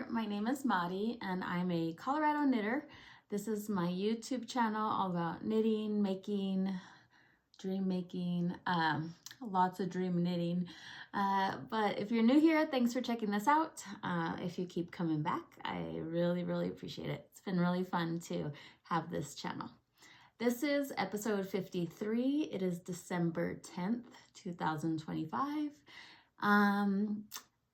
there, my name is Madi and I'm a Colorado knitter. This is my YouTube channel all about knitting, making, dream making, lots of dream knitting. But if you're new here, thanks for checking this out. If you keep coming back, I really appreciate it. It's been really fun to have this channel. This is episode 53. It is December 10th, 2025.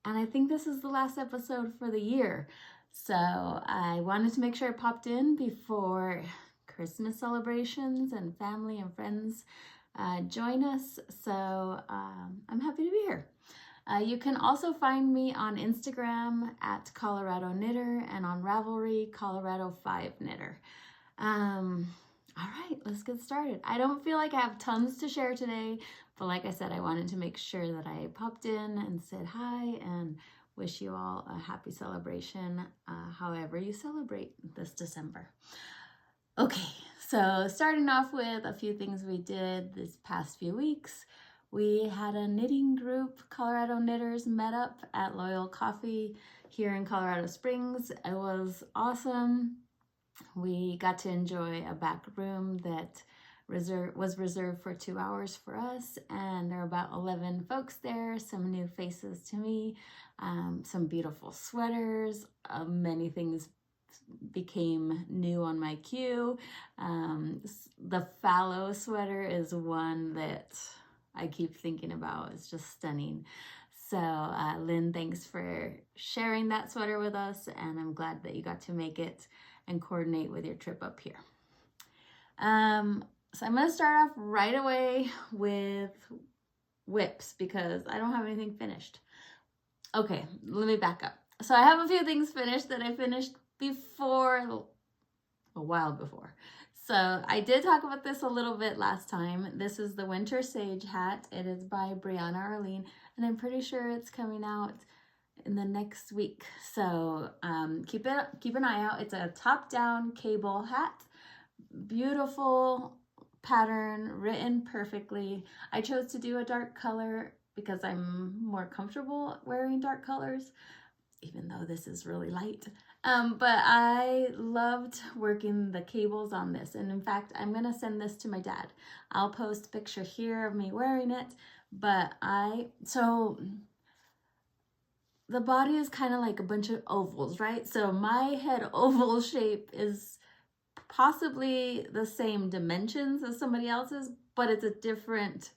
And I think this is the last episode for the year. So I wanted to make sure I popped in before Christmas celebrations and family and friends join us. So I'm happy to be here. You can also find me on Instagram at Colorado Knitter and on Ravelry, Colorado 5 Knitter. All right, let's get started. I don't feel like I have tons to share today, but like I said, I wanted to make sure that I popped in and said hi and wish you all a happy celebration, however you celebrate this December. Okay, so starting off with a few things we did this past few weeks. We had a knitting group, Colorado Knitters, met up at Loyal Coffee here in Colorado Springs. It was awesome. We got to enjoy a back room that was reserved for 2 hours for us, and there were about 11 folks there, some new faces to me, some beautiful sweaters, many things became new on my queue. The Fallow sweater is one that I keep thinking about. It's just stunning. So Lynn, thanks for sharing that sweater with us, and I'm glad that you got to make it and coordinate with your trip up here. So I'm going to start off right away with whips because I don't have anything finished. Okay, let me back up. So I have a few things finished that I finished before, a while before. So I did talk about this a little bit last time. This is the Winter Sage hat. It is by Briana, Arlene, and I'm pretty sure it's coming out in the next week. So keep an eye out. It's a top-down cable hat. Beautiful pattern, written perfectly. I chose to do a dark color because I'm more comfortable wearing dark colors, even though this is really light. But I loved working the cables on this. And in fact, I'm gonna send this to my dad. I'll post a picture here of me wearing it. But so the body is kind of like a bunch of ovals, right? So my head oval shape is possibly the same dimensions as somebody else's, but it's a different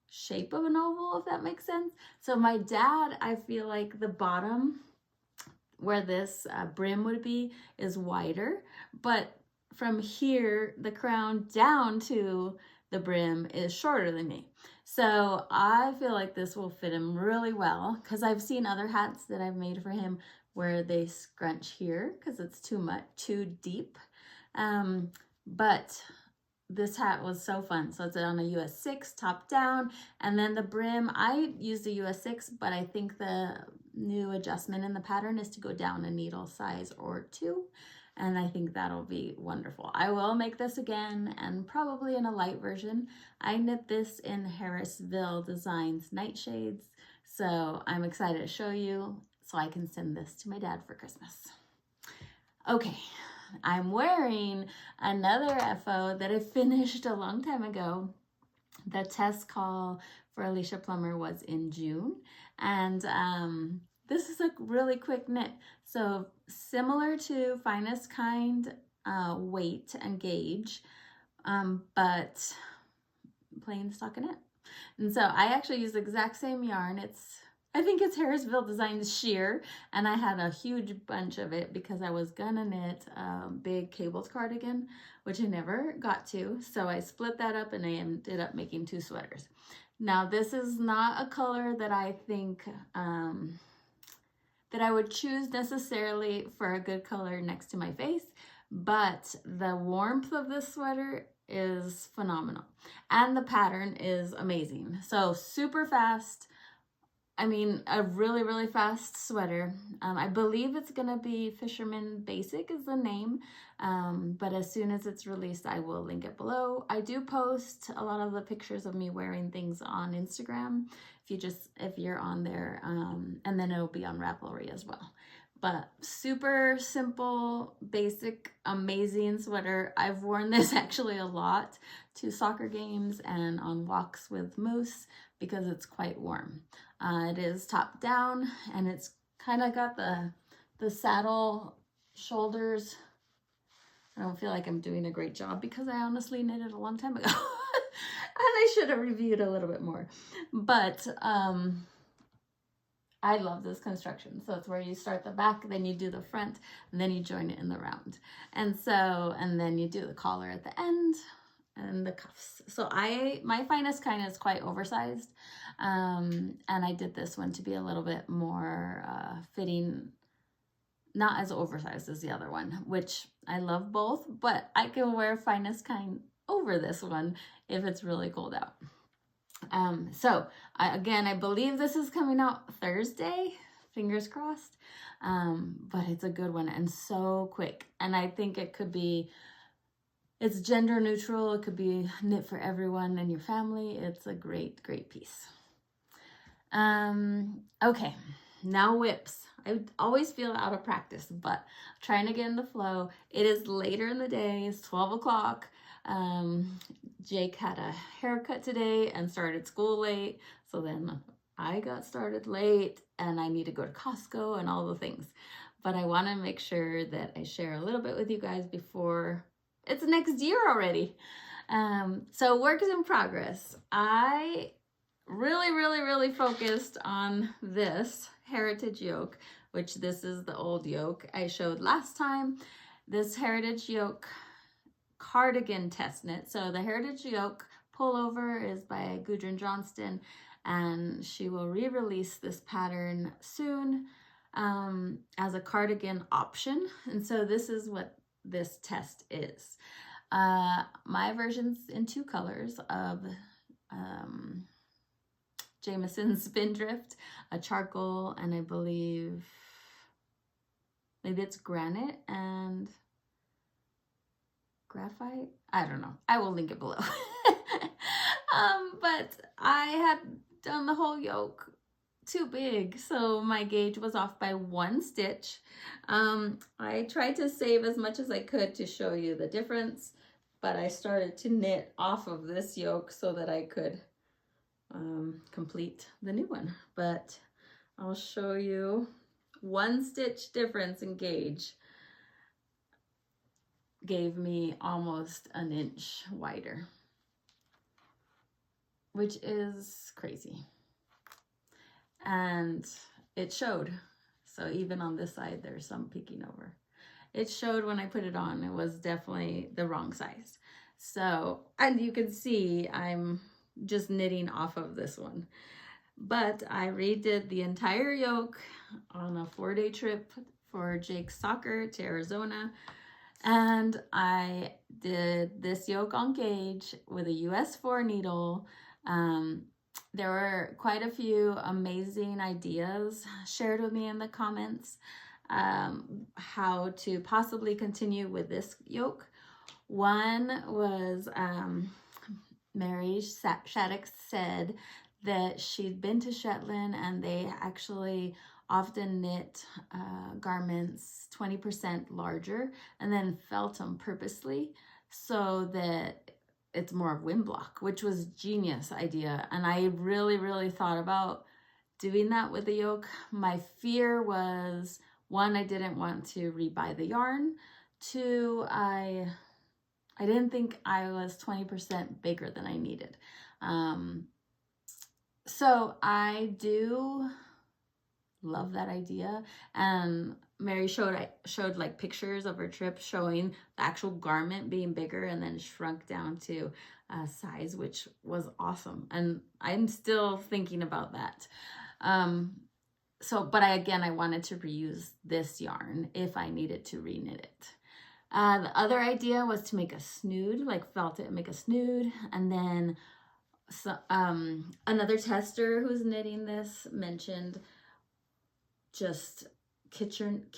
shape of an oval, if that makes sense. So my dad, I feel like the bottom where this brim would be is wider, but from here, the crown down to the brim is shorter than me. So I feel like this will fit him really well because I've seen other hats that I've made for him where they scrunch here because it's too deep. But this hat was so fun. So it's on a US 6 top down, and then the brim, I used the US 6, but I think the new adjustment in the pattern is to go down a needle size or 2. And I think that'll be wonderful. I will make this again and probably in a light version. I knit this in Harrisville Designs Nightshades. So I'm excited to show you so I can send this to my dad for Christmas. Okay, I'm wearing another FO that I finished a long time ago. The test call for Alicia Plummer was in June. And this is a really quick knit. So similar to Finest Kind weight and gauge, but plain stockinette. And so I actually use the exact same yarn. I think it's Harrisville Designs Shear, and I had a huge bunch of it because I was gonna knit a big cables cardigan, which I never got to. So I split that up and I ended up making 2 sweaters. Now this is not a color that I think that I would choose necessarily for a good color next to my face, but the warmth of this sweater is phenomenal. And the pattern is amazing. So super fast. I mean, a really fast sweater. I believe it's gonna be Fisherman Basic is the name, but as soon as it's released, I will link it below. I do post a lot of the pictures of me wearing things on Instagram, if you're on there, and then it'll be on Ravelry as well. but super simple, basic, amazing sweater. I've worn this actually a lot to soccer games and on walks with moose because it's quite warm. It is top down, and it's kind of got the saddle shoulders. I don't feel like I'm doing a great job because I honestly knit it a long time ago. And I should have reviewed a little bit more. But I love this construction. So it's where you start the back, then you do the front, and then you join it in the round. And then you do the collar at the end and the cuffs. So my finest kind is quite oversized. And I did this one to be a little bit more fitting, not as oversized as the other one, which I love both, but I can wear finest kind over this one if it's really cold out. I believe this is coming out Thursday, fingers crossed, but it's a good one and so quick. And I think it's gender neutral. It could be knit for everyone in your family. It's a great, great piece. Okay, now whips. I always feel out of practice, but trying to get in the flow. It is later in the day, it's 12 o'clock. Jake had a haircut today and started school late, so then I got started late and I need to go to Costco and all the things, but I want to make sure that I share a little bit with you guys before it's next year already. So works in progress. I really focused on this heritage yoke, which this is the old yoke I showed last time. This heritage yoke cardigan test knit. So the heritage yoke pullover is by Gudrun Johnston, and she will re-release this pattern soon as a cardigan option. And so this is what this test is. My version's in 2 colors of Jamiesons spindrift, a charcoal, and I believe maybe it's granite and graphite. I don't know. I will link it below. But I had done the whole yoke too big, so my gauge was off by 1 stitch. I tried to save as much as I could to show you the difference, but I started to knit off of this yoke so that I could complete the new one. But I'll show you 1 stitch difference in gauge gave me almost an inch wider, which is crazy. And it showed. So even on this side, there's some peeking over. It showed when I put it on. It was definitely the wrong size. So, and you can see I'm just knitting off of this one. But I redid the entire yoke on a 4-day trip for Jake's soccer to Arizona. And I did this yoke on gauge with a US 4 needle. There were quite a few amazing ideas shared with me in the comments, how to possibly continue with this yoke. One was Mirry Shattuck said that she'd been to Shetland and they actually often knit garments 20% larger and then felt them purposely so that it's more of wind block, which was genius idea. And I really thought about doing that with the yoke. My fear was, 1, I didn't want to rebuy the yarn. 2, I didn't think I was 20% bigger than I needed. So I do love that idea. And Mirry showed like pictures of her trip showing the actual garment being bigger and then shrunk down to a size, which was awesome. And I'm still thinking about that. But I wanted to reuse this yarn if I needed to reknit it. The other idea was to make a snood, like felt it, make a snood. And then another tester who's knitting this mentioned just Kitchener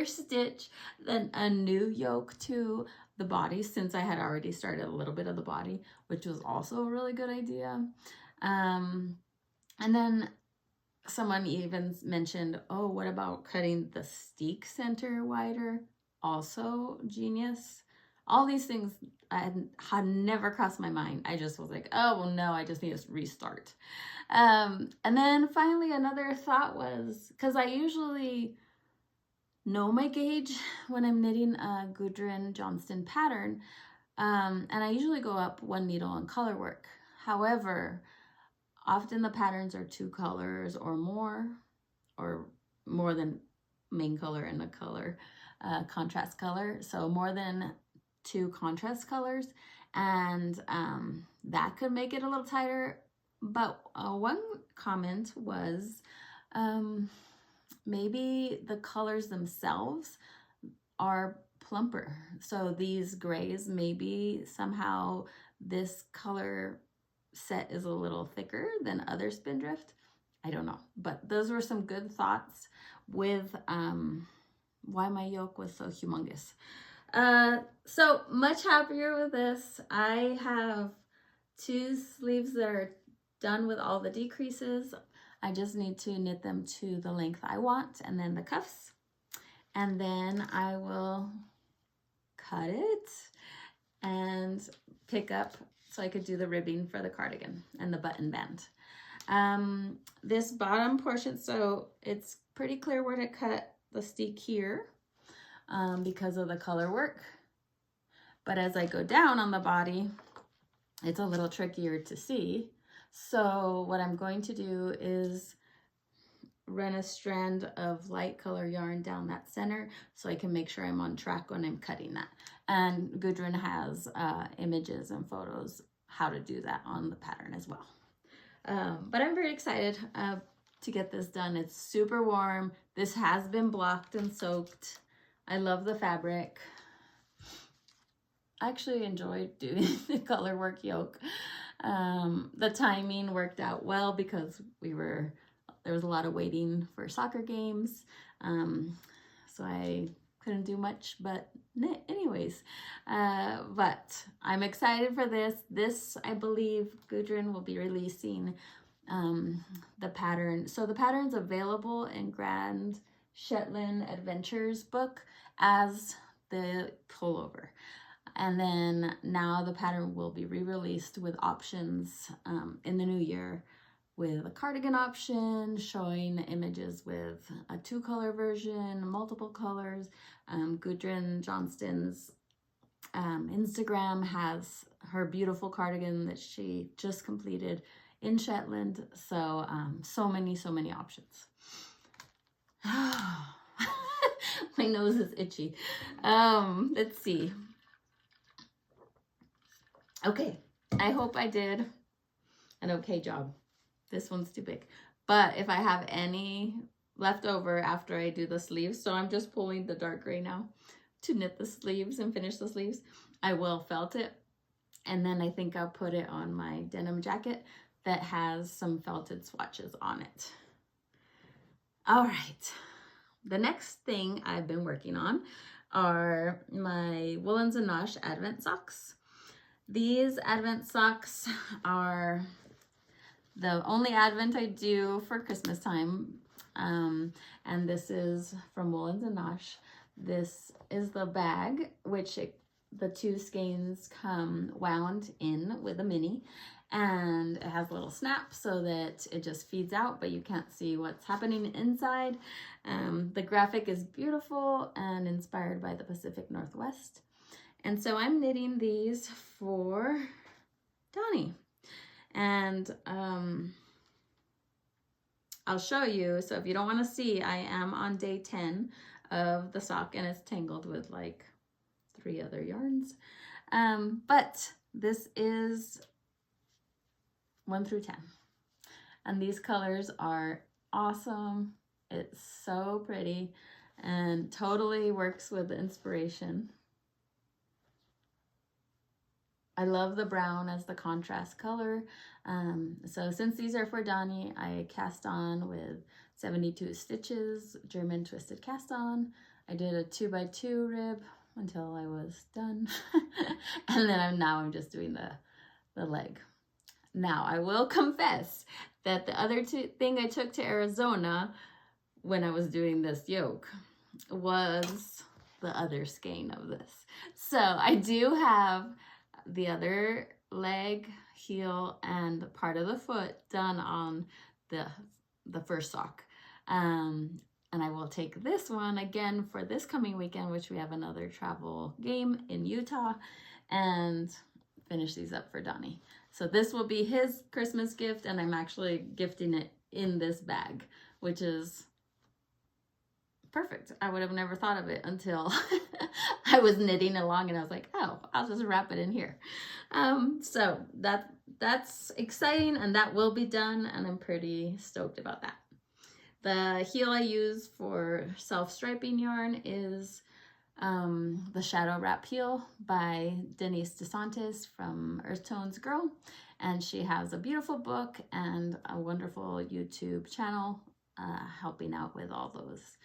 stitch then a new yoke to the body, since I had already started a little bit of the body, which was also a really good idea. And then someone even mentioned, oh, what about cutting the steek center wider? Also genius. All these things had never crossed my mind. I just was like, oh, well, no, I just need to restart. And then finally another thought was, because I usually know my gauge when I'm knitting a Gudrun Johnston pattern, and I usually go up one needle on color work. However, often the patterns are 2 colors or more than main color and a color, contrast color. So more than 2 contrast colors, and that could make it a little tighter. But one comment was maybe the colors themselves are plumper. So these grays, maybe somehow this color set is a little thicker than other spindrift. I don't know, but those were some good thoughts with why my yoke was so humongous. So much happier with this. I have 2 sleeves that are done with all the decreases. I just need to knit them to the length I want, and then the cuffs, and then I will cut it and pick up so I could do the ribbing for the cardigan and the button band. This bottom portion, so it's pretty clear where to cut the steek here because of the color work. But as I go down on the body, it's a little trickier to see. So what I'm going to do is run a strand of light color yarn down that center so I can make sure I'm on track when I'm cutting that. And Gudrun has images and photos how to do that on the pattern as well. But I'm very excited to get this done. It's super warm. This has been blocked and soaked. I love the fabric. I actually enjoyed doing the color work yoke. The timing worked out well because there was a lot of waiting for soccer games. So I couldn't do much but knit anyways. But I'm excited for this. This, I believe, Gudrun will be releasing the pattern. So the pattern's available in Grand Shetland Adventures book as the pullover. And then now the pattern will be re-released with options in the new year, with a cardigan option, showing images with a 2-color version, multiple colors. Gudrun Johnston's Instagram has her beautiful cardigan that she just completed in Shetland. So, so many options. My nose is itchy. Let's see. Okay, I hope I did an okay job. This one's too big. But if I have any left over after I do the sleeves, so I'm just pulling the dark gray now to knit the sleeves and finish the sleeves, I will felt it. And then I think I'll put it on my denim jacket that has some felted swatches on it. All right. The next thing I've been working on are my Woolens and Nosh Advent socks. These Advent socks are the only Advent I do for Christmas time. And this is from Woolens and Nosh. This is the bag, which the 2 skeins come wound in with a mini. And it has a little snap so that it just feeds out, but you can't see what's happening inside. The graphic is beautiful and inspired by the Pacific Northwest. And so I'm knitting these for Donnie. And I'll show you. So if you don't want to see, I am on day 10 of the sock, and it's tangled with like 3 other yarns. But this is 1 through 10. And these colors are awesome. It's so pretty and totally works with the inspiration. I love the brown as the contrast color. So since these are for Donnie, I cast on with 72 stitches, German twisted cast on. I did a 2x2 rib until I was done. And then I'm just doing the leg. Now I will confess that the other thing I took to Arizona when I was doing this yoke was the other skein of this. So I do have the other leg, heel, and part of the foot done on the first sock. And I will take this one again for this coming weekend, which we have another travel game in Utah, and finish these up for Donnie. So this will be his Christmas gift, and I'm actually gifting it in this bag, which is perfect. I would have never thought of it until I was knitting along and I was like, oh, I'll just wrap it in here. So that's exciting, and that will be done, and I'm pretty stoked about that. The heel I use for self-striping yarn is the Shadow Wrap heel by Denise DeSantis from Earth Tones Girl, and she has a beautiful book and a wonderful YouTube channel helping out with all those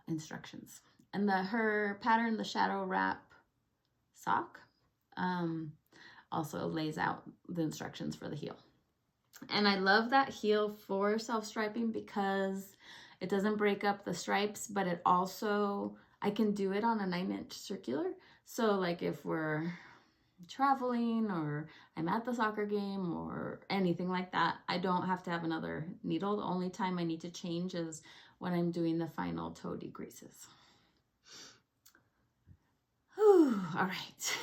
instructions. And her pattern, the Shadow Wrap sock, also lays out the instructions for the heel. And I love that heel for self-striping because it doesn't break up the stripes, but it also, I can do it on a 9-inch circular. So like if we're traveling or I'm at the soccer game or anything like that, I don't have to have another needle. The only time I need to change is when I'm doing the final toe decreases. Whew, all right.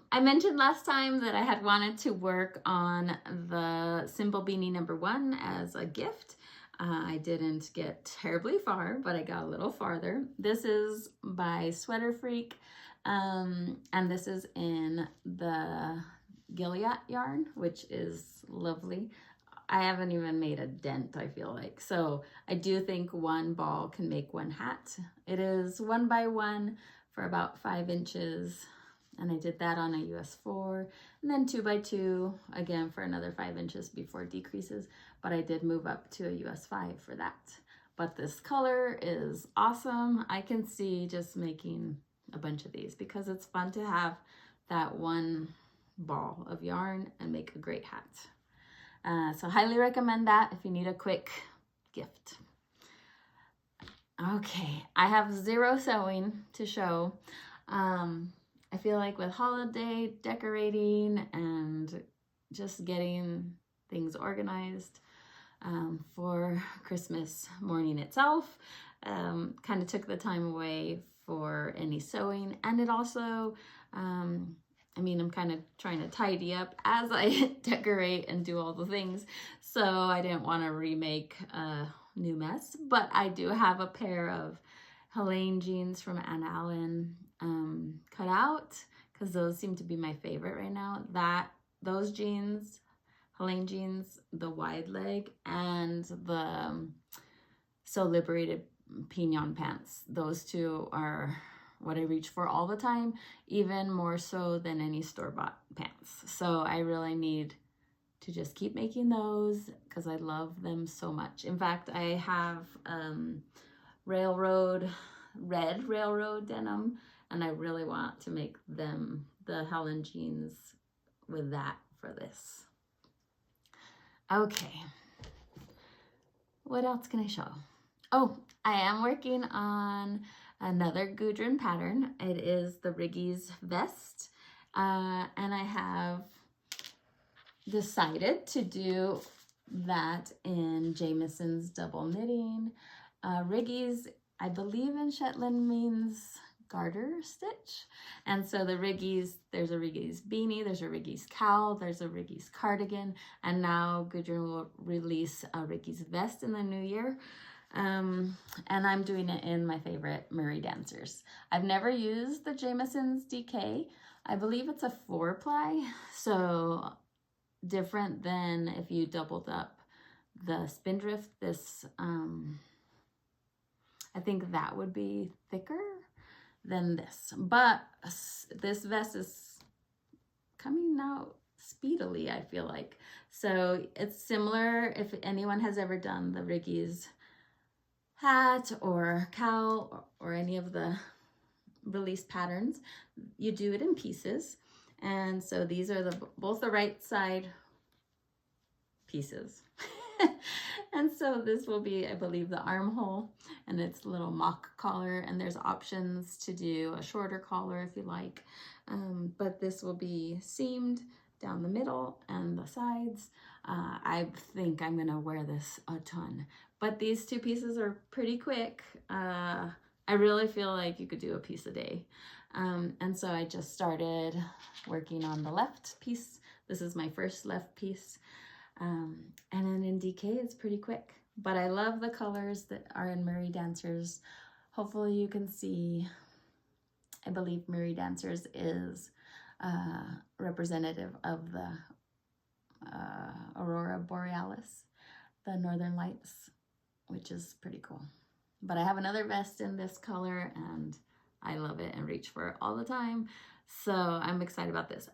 I mentioned last time that I had wanted to work on the Simple Beanie #1 as a gift. I didn't get terribly far, but I got a little farther. This is by Sweater Freak, and this is in the Gilliatt yarn, which is lovely. I haven't even made a dent, I feel like. So I do think one ball can make one hat. It is 1 by 1 for about 5 inches. And I did that on a US 4, and then 2 by 2 again for another 5 inches before decreases. But I did move up to a US 5 for that. But this color is awesome. I can see just making a bunch of these because it's fun to have that one ball of yarn and make a great hat. So highly recommend that if you need a quick gift. Okay, I have 0 sewing to show. I feel like with holiday decorating and just getting things organized for Christmas morning itself, kind of took the time away for any sewing. And it also, I mean, I'm kind of trying to tidy up as I decorate and do all the things. So I didn't want to remake a new mess, but I do have a pair of Helene jeans from Anne Allen cut out because those seem to be my favorite right now. Those jeans, Helene jeans, the wide leg, and the So Liberated Pignon pants. Those two are what I reach for all the time, even more so than any store-bought pants. So I really need to just keep making those because I love them so much. In fact, I have red railroad denim, and I really want to make them the Helen jeans with that for this. Okay, what else can I show? Oh, I am working on another Gudrun pattern. It is the Riggies Vest, and I have decided to do that in Jamiesons double knitting. Riggies, I believe in Shetland means garter stitch. And so the Riggies, there's a Riggies beanie, there's a Riggies cowl, there's a Riggies cardigan, and now Gudrun will release a Riggies vest in the new year. And I'm doing it in my favorite Mirry dancers. I've never used the Jamiesons DK. I believe it's a 4-ply, so different than if you doubled up the spindrift. This, I think that would be thicker than this, but this vest is coming out speedily, I feel like. So it's similar if anyone has ever done the Riggies hat or cowl or any of the released patterns. You do it in pieces, and so these are both the right side pieces. And so this will be, I believe, the armhole, and it's a little mock collar, and there's options to do a shorter collar if you like, but this will be seamed down the middle and the sides. I think I'm gonna wear this a ton, but these two pieces are pretty quick. I really feel like you could do a piece a day. And so I just started working on the left piece. This is my first left piece. And then in DK, it's pretty quick. But I love the colors that are in Mirry Dancers. Hopefully you can see, I believe Mirry Dancers is representative of the Aurora Borealis, the Northern Lights, which is pretty cool. But I have another vest in this color, and I love it and reach for it all the time. So I'm excited about this.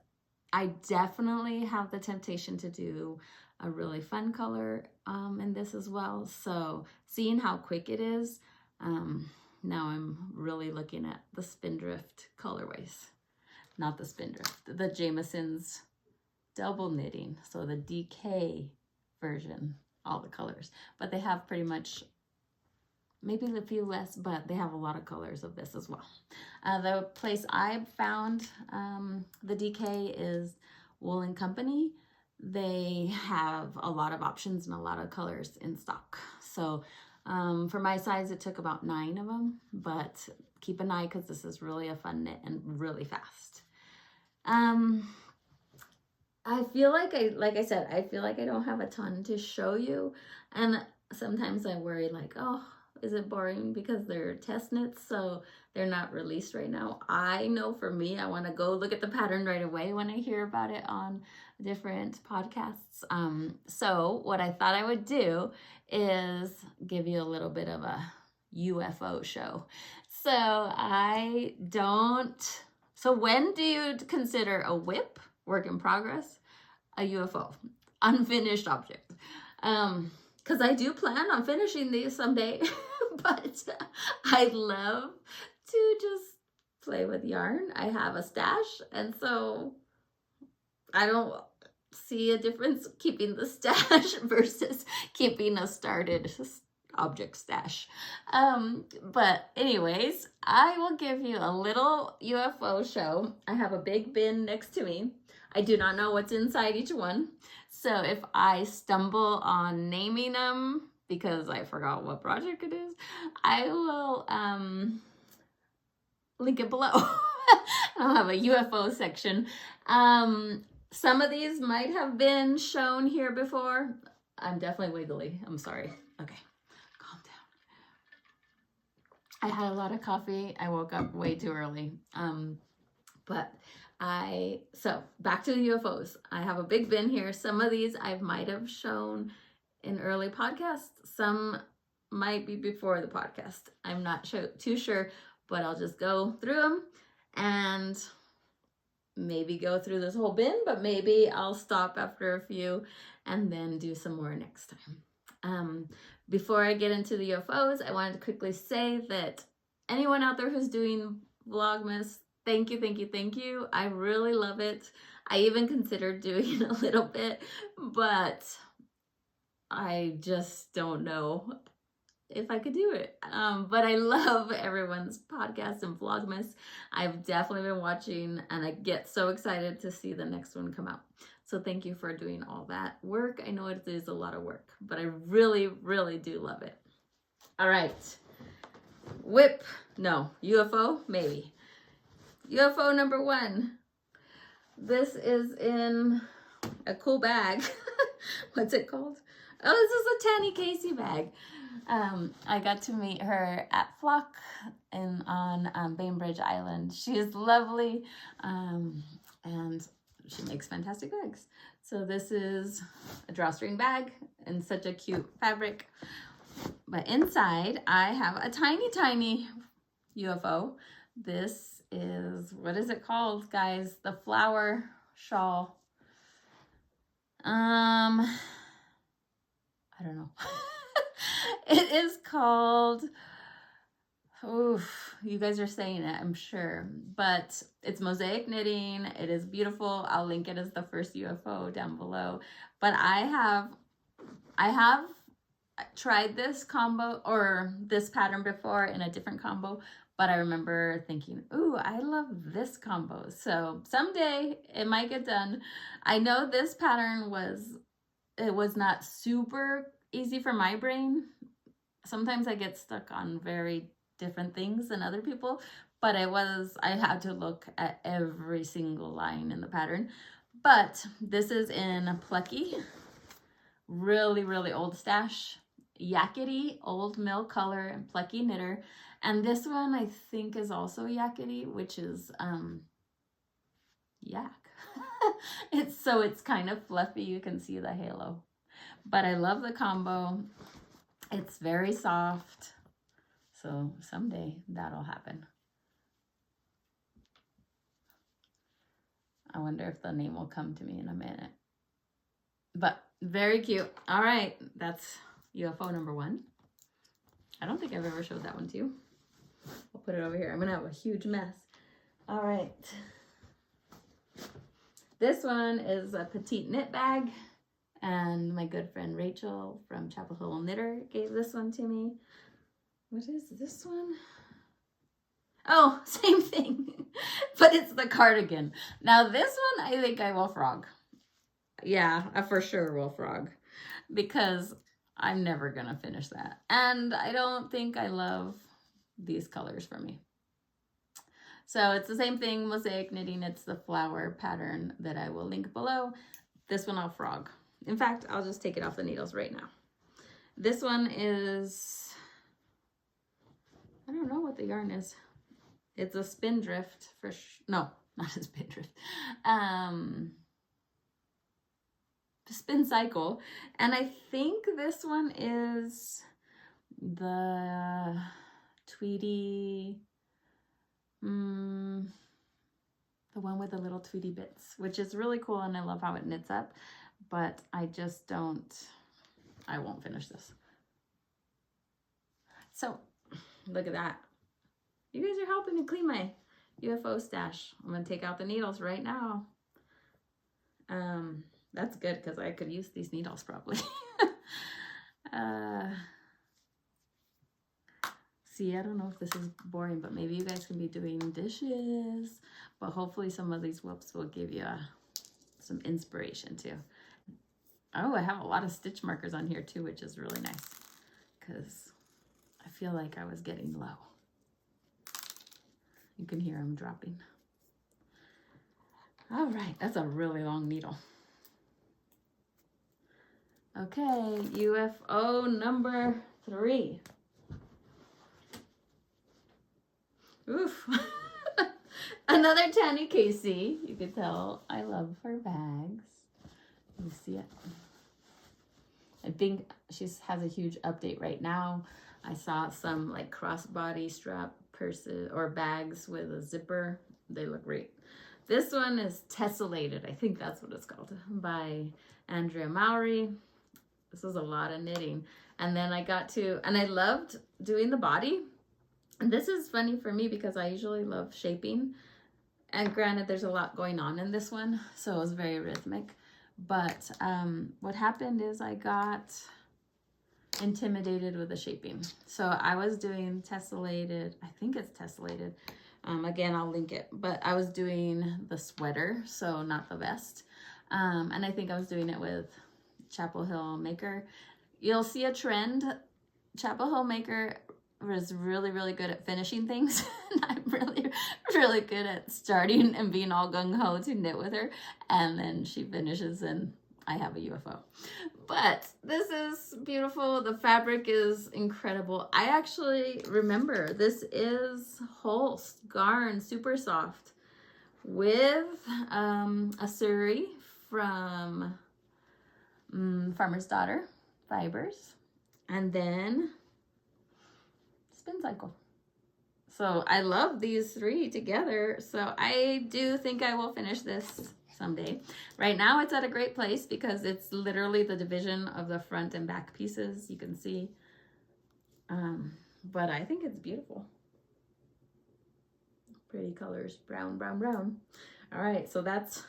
I definitely have the temptation to do a really fun color in this as well. So seeing how quick it is, now I'm really looking at the spindrift colorways. Not the spindrift, the Jamiesons double knitting. So the DK version, all the colors. But they have pretty much, maybe a few less, but they have a lot of colors of this as well. The place I found the DK is Wool & Company. They have a lot of options and a lot of colors in stock. So for my size, it took about 9 of them, but keep an eye because this is really a fun knit and really fast. I feel like I said, I feel like I don't have a ton to show you. And sometimes I worry like, oh, is it boring because they're test knits, so they're not released right now. I know for me, I want to go look at the pattern right away when I hear about it on different podcasts. So what I thought I would do is give you a little bit of a UFO show. So when do you consider a whip, work in progress, a UFO, unfinished object? Because I do plan on finishing these someday, but I love to just play with yarn. I have a stash, and so I don't see a difference keeping the stash versus keeping a started object stash. But anyways, I will give you a little UFO show. I have a big bin next to me. I do not know what's inside each one. So if I stumble on naming them because I forgot what project it is, I will link it below. I'll have a UFO section. Some of these might have been shown here before. I'm definitely wiggly. I'm sorry. Okay, calm down. I had a lot of coffee. I woke up way too early. So back to the UFOs. I have a big bin here. Some of these I might have shown in early podcasts. Some might be before the podcast. I'm not too sure, but I'll just go through them and maybe go through this whole bin, but maybe I'll stop after a few and then do some more next time. Before I get into the UFOs, I wanted to quickly say that anyone out there who's doing Vlogmas, thank you, thank you, thank you. I really love it. I even considered doing a little bit, but I just don't know if I could do it. But I love everyone's podcast and Vlogmas. I've definitely been watching, and I get so excited to see the next one come out. So thank you for doing all that work. I know it is a lot of work, but I really, really do love it. All right. Whip, no. UFO, maybe. UFO number 1. This is in a cool bag. What's it called? Oh, this is a Tanny Casey bag. I got to meet her at Flock on Bainbridge Island. She is lovely, and she makes fantastic bags. So this is a drawstring bag in such a cute fabric. But inside, I have a tiny, tiny UFO. This is, what is it called, guys? The flower shawl. I don't know. It is called, oof, you guys are saying it, I'm sure, but it's mosaic knitting. It is beautiful. I'll link it as the first UFO down below. But I have I have tried this combo or this pattern before in a different combo, but I remember thinking, ooh, I love this combo. So someday it might get done. I know this pattern was not super easy for my brain. Sometimes I get stuck on very different things than other people, but I had to look at every single line in the pattern. But this is in Plucky, really, really old stash, Yakety, old mill color, and Plucky knitter. And this one I think is also Yakety, which is yak. It's kind of fluffy. You can see the halo. But I love the combo. It's very soft. So someday that'll happen. I wonder if the name will come to me in a minute. But very cute. All right, that's UFO number 1. I don't think I've ever showed that one to you. I'll put it over here. I'm gonna have a huge mess. All right. This one is a petite knit bag, and my good friend Rachel from Chapel Hill Knitter gave this one to me. What is this one? Oh, same thing, but it's the cardigan. Now this one I think I will frog. Yeah, I for sure will frog, because I'm never gonna finish that. And I don't think I love these colors for me. So it's the same thing, mosaic knitting. It's the flower pattern that I will link below. This one I'll frog. In fact, I'll just take it off the needles right now. This one is, I don't know what the yarn is. It's a spindrift for no, not a spindrift. Spincycle. And I think this one is the tweedy, the one with the little tweedy bits, which is really cool, and I love how it knits up, but I just I won't finish this. So look at that. You guys are helping me clean my UFO stash. I'm gonna take out the needles right now. That's good, because I could use these needles probably. See, I don't know if this is boring, but maybe you guys can be doing dishes. But hopefully some of these whoops will give you some inspiration too. Oh, I have a lot of stitch markers on here too, which is really nice, because I feel like I was getting low. You can hear them dropping. All right, that's a really long needle. Okay, UFO number 3. Oof. Another Tanny Casey. You can tell I love her bags. You see it? I think she has a huge update right now. I saw some like crossbody strap purses or bags with a zipper. They look great. This one is Tessellated. I think that's what it's called, by Andrea Mowry. This was a lot of knitting. And then I loved doing the body. And this is funny for me because I usually love shaping. And granted, there's a lot going on in this one, so it was very rhythmic. But what happened is I got intimidated with the shaping. So I was doing tessellated, I think it's tessellated. Again, I'll link it, but I was doing the sweater, so not the vest. And I think I was doing it with Chapel Hill Maker. You'll see a trend. Chapel Hill Maker was really, really good at finishing things. And I'm really, really good at starting and being all gung-ho to knit with her. And then she finishes and I have a UFO. But this is beautiful. The fabric is incredible. I actually remember this is Holst Garn, super soft, with a Surrey from Farmer's Daughter Fibers, and then Spincycle. So I love these 3 together. So I do think I will finish this someday. Right now it's at a great place because it's literally the division of the front and back pieces, you can see. But I think it's beautiful. Pretty colors, brown, brown, brown. All right, so that's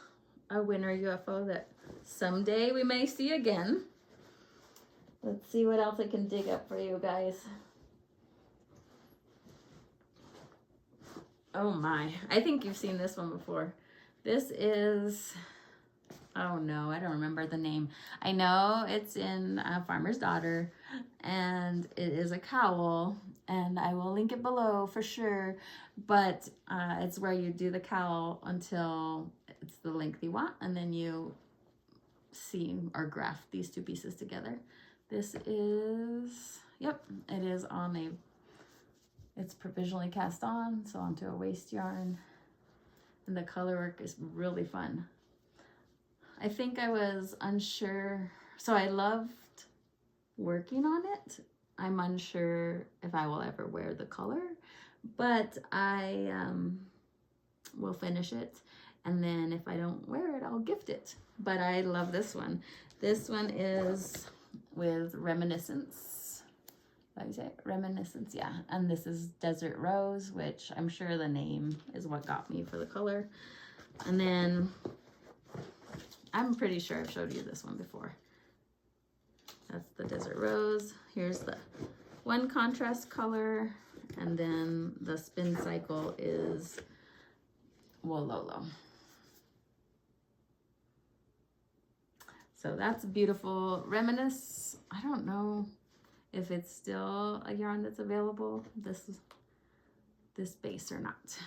a winner UFO that someday we may see again. Let's see what else I can dig up for you guys. Oh my, I think you've seen this one before. This is, oh no, I don't remember the name. I know it's in Farmer's Daughter, and it is a cowl, and I will link it below for sure, but it's where you do the cowl until it's the length you want, and then you seam or graft these two pieces together. This is, yep, it is on a, it's provisionally cast on, so onto a waste yarn. And the color work is really fun. I think I was unsure, so I loved working on it. I'm unsure if I will ever wear the color, but I will finish it. And then if I don't wear it, I'll gift it. But I love this one. This one is with Reminiscence. How do you say it? Reminiscence, yeah. And this is Desert Rose, which I'm sure the name is what got me for the color. And then I'm pretty sure I've showed you this one before. That's the Desert Rose. Here's the one contrast color. And then the Spincycle is Wololo. So that's beautiful. Reminisce, I don't know if it's still a yarn that's available, this base or not,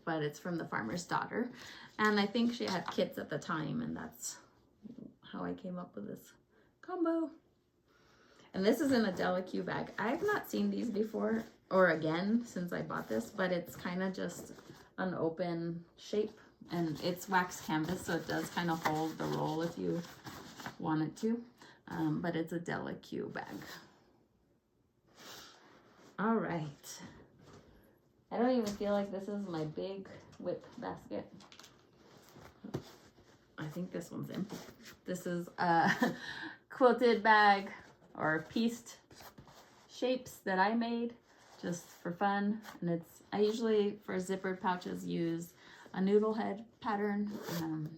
but it's from the Farmer's Daughter. And I think she had kits at the time, and that's how I came up with this combo. And this is in a Delique bag. I've not seen these before, or again, since I bought this, but it's kind of just an open shape, and it's wax canvas, so it does kind of hold the roll if you want it to, but it's a Delique bag. All right. I don't even feel like this is my big whip basket. I think this one's empty. This is a quilted bag or pieced shapes that I made just for fun. And it's, I usually for zippered pouches use a Noodlehead pattern.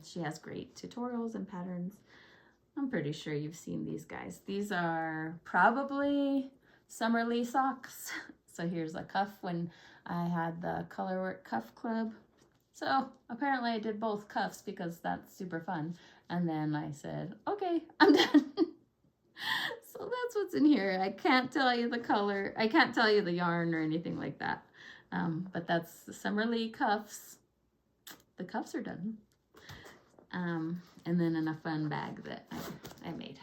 She has great tutorials and patterns. I'm pretty sure you've seen these guys. These are probably Summerly socks. So here's a cuff when I had the Colorwork Cuff Club. So apparently I did both cuffs because that's super fun. And then I said, okay, I'm done. So that's what's in here. I can't tell you the color. I can't tell you the yarn or anything like that. But that's the Summerly cuffs. The cuffs are done. And then in a fun bag that I made,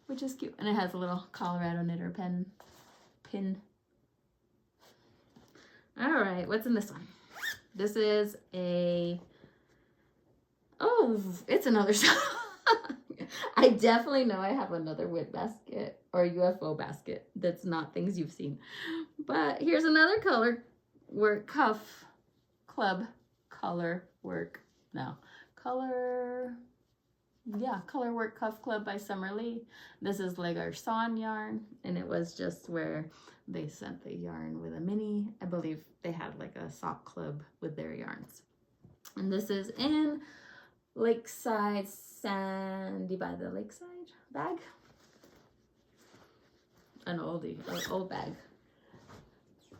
which is cute. And it has a little Colorado knitter pin. All right, what's in this one? This is a, oh, it's another I definitely know I have another whip basket or UFO basket that's not things you've seen. But here's another color work cuff club, color work, no, color work cuff club by Summerly. This is Le Garçon yarn, and it was just where they sent the yarn with a mini. I believe they had like a sock club with their yarns. And this is in Lakeside, Sandy by the Lakeside bag. An oldie, or old bag.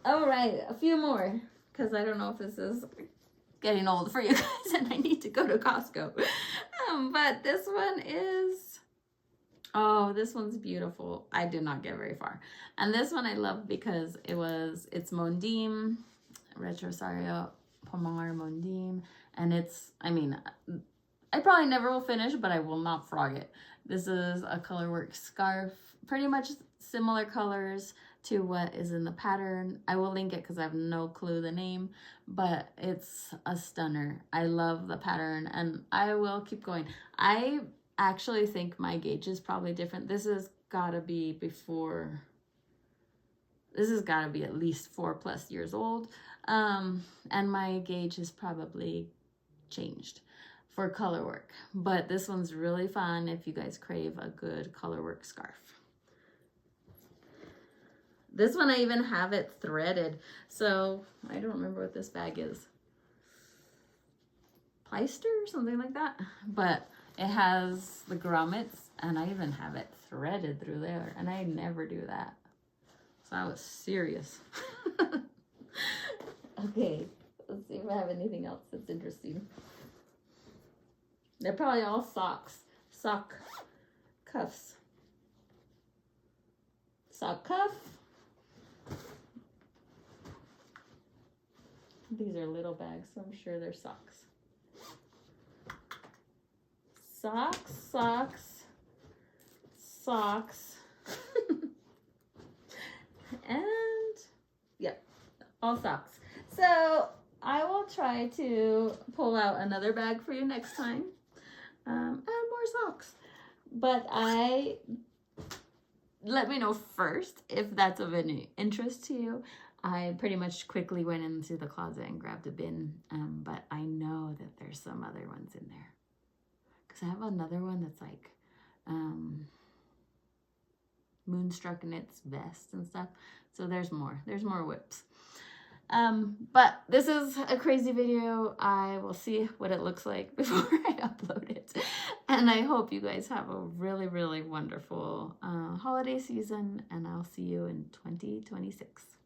All right, a few more, because I don't know if this is getting old for you guys and I need to go to Costco. But this one is, oh, this one's beautiful. I did not get very far. And this one I love because it's Mondim, Retrosario Pomar Mondim. And it's, I mean, I probably never will finish, but I will not frog it. This is a colorwork scarf, pretty much similar colors to what is in the pattern. I will link it because I have no clue the name, but it's a stunner. I love the pattern and I will keep going. I actually think my gauge is probably different. This has got to be before, this has got to be at least 4+ years old. And my gauge has probably changed for color work, but this one's really fun if you guys crave a good color work scarf. This one I even have it threaded, so I don't remember what this bag is. Plystre or something like that, but it has the grommets And I even have it threaded through there, and I never do that. So I was serious. Okay, let's see if I have anything else that's interesting. They're probably all socks. Sock cuffs. Sock cuff. These are little bags, so I'm sure they're socks. Socks, socks, socks. And, yep, all socks. So I will try to pull out another bag for you next time. And more socks. But let me know first if that's of any interest to you. I pretty much quickly went into the closet and grabbed a bin, but I know that there's some other ones in there. Because I have another one that's like Moonstruck Knits vest and stuff. So there's more whips. But this is a crazy video. I will see what it looks like before I upload it. And I hope you guys have a really, really wonderful holiday season, and I'll see you in 2026.